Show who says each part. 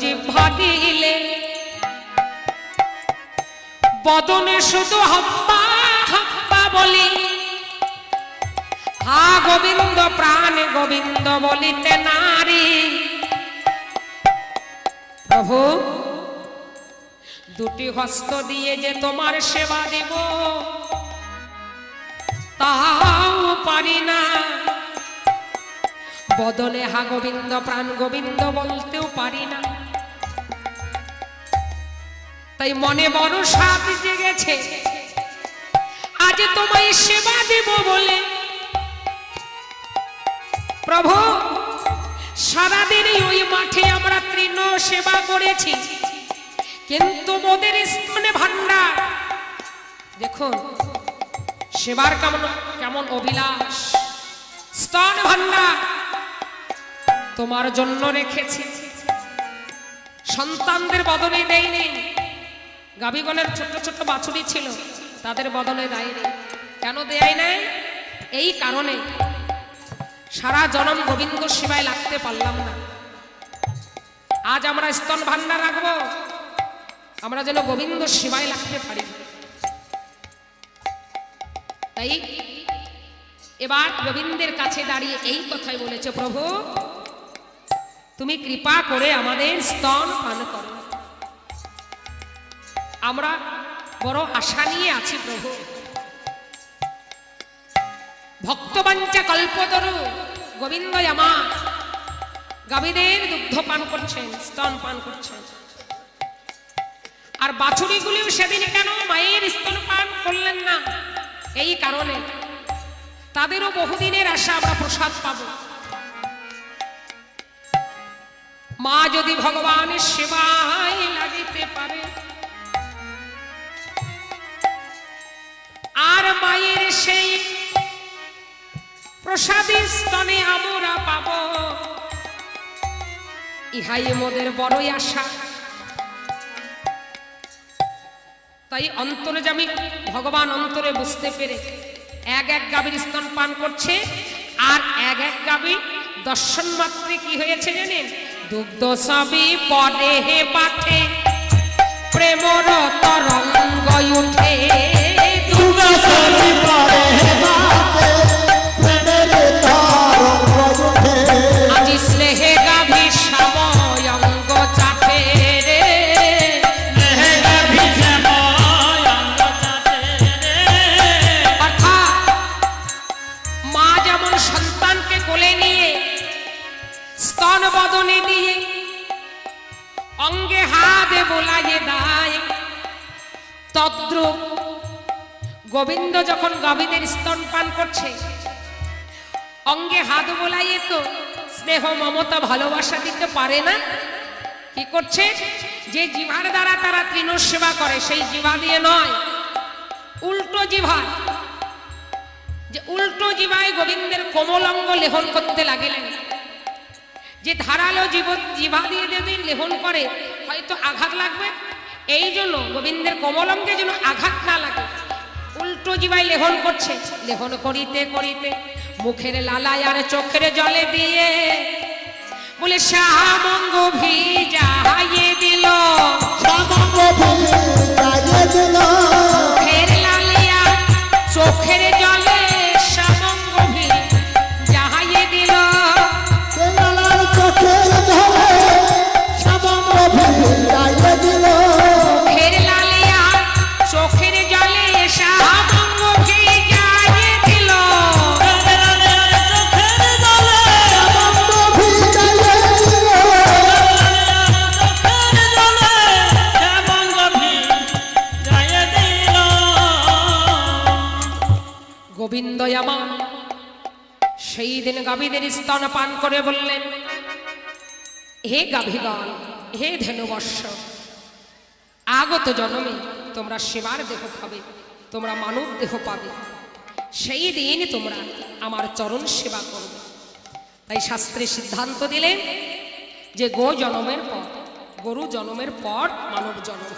Speaker 1: জিহ্বা দিলে বদনে শুধু হব্বা হব্বা বলি, হা গোবিন্দ প্রাণ গোবিন্দ বলিতে নারী। প্রভু দুটি হস্ত দিয়ে যে তোমার সেবা দেব তাও পারি না, বদনে হা গোবিন্দ প্রাণ গোবিন্দ বলতেও পারি না। তাই মনে বড় সাধ জেগেছে আজ তোমায় সেবা দেব বলে। প্রভু সারাদিন ওই মাঠে আমরা তৃণ সেবা করেছি, কিন্তু মোদের স্তনে ভান্ডার দেখুন সেবার কেমন অভিলাষ। স্তন ভান্ডার তোমার জন্য রেখেছি, সন্তানদের বদনে দেয়নি। গাভীগণের ছোট্ট ছোট্ট বাছুরি ছিল, তাদের বদনে দেয়নি। কেন দেয় নাই? এই কারণে সারা জনম গোবিন্দ সেবায় লাগতে পারলাম না। আজ আমরা স্তন ভান্ডার রাখবো, আমরা যেন গোবিন্দ সেবায় লাগতে পারি। তাই এবার গোবিন্দের কাছে দাঁড়িয়ে এই কথাই বলেছে, প্রভু তুমি কৃপা করে আমাদের স্তন পান করো। আমরা বড় আশা নিয়ে আছি প্রভু। ভক্তবাঞ্চা কল্পতরু গোবিন্দ আমার গাভীদের দুগ্ধ পান করছেন, স্তন পান করছেন। আর বাছুরিগুলিও সেদিন কেন মায়ের স্তন পান করলেন না? এই কারণে তাদেরও বহুদিনের আশা আমরা প্রসাদ পাব। মা যদি ভগবানের সেবায় লাগিতে পারে আর মায়ের সেই প্রসাদী স্তনে আমরা পাব, ইহাই মোদের বড়ই আশা। তাই অন্তর্যামী ভগবান অন্তরে বুঝতে পেরে এক এক গাভীর স্তন পান করছে, আর এক এক গাভী দর্শন মাত্রে কি হয়েছে জানেন? দুগ্ধ সবই পরে হে পাঠে প্রেমর তরঙ্গ উঠে, দুগ্ধ সবই পরে হে পাঠে প্রেমের তরঙ্গ উঠে, আজি স্নেহে গাভী সময় অঙ্গ চাটে রে, স্নেহে গাভী সময় অঙ্গ চাটে রে। অর্থাৎ মা যেমন সন্তানকে কোলে নিয়ে স্তন বদনে দিয়ে অঙ্গে হাতে বোলাইয়ে দেয়, তদ্রূপ গোবিন্দ যখন গাভীদের স্তন পান করছে অঙ্গে হাত বোলাইয়ে তো স্নেহ মমতা ভালোবাসা দিতে পারে না। কি করছে? যে জিভার দ্বারা তারা তৃণ সেবা করে সেই জিভা দিয়ে নয়, উল্টো জিভা, যে উল্টো জিভায় গোবিন্দের কোমল অঙ্গ লেহন করতে লাগলেন। যে ধারালো জিভা দিয়ে যদি লেহন করে হয়তো আঘাত লাগবে, এই জন্য গোবিন্দের কোমলঙ্গে যেন আঘাত না লাগে উল্টো জিভায় লেহন করছে। লেহন করিতে করিতে মুখের লালায় আর চোখের জলে দিয়ে বলে শ্যামঙ্গ ভিজাইয়ে দিল, মুখের লালিয়া চোখের জলে শ্যামঙ্গ ভিজাইয়ে দিল, মুখের লালিয়া চোখের জলে শ্যামঙ্গ ভিজাইয়ে দিল, গোবিন্দ আমার সেই দিন গাভীদের স্তন পান করে বললেন, হে গাভীগণ, হে ধেনুবর্ষ, আগত জন্মে তোমরা সেবার দেহ পাবে, তোমরা মানব দেহ পাবে, সেই দিন তোমরা আমার চরণ সেবা করবে। তাই শাস্ত্রে সিদ্ধান্ত দিলেন যে গো জন্মের পর, গরু জন্মের পর মানব জন্ম।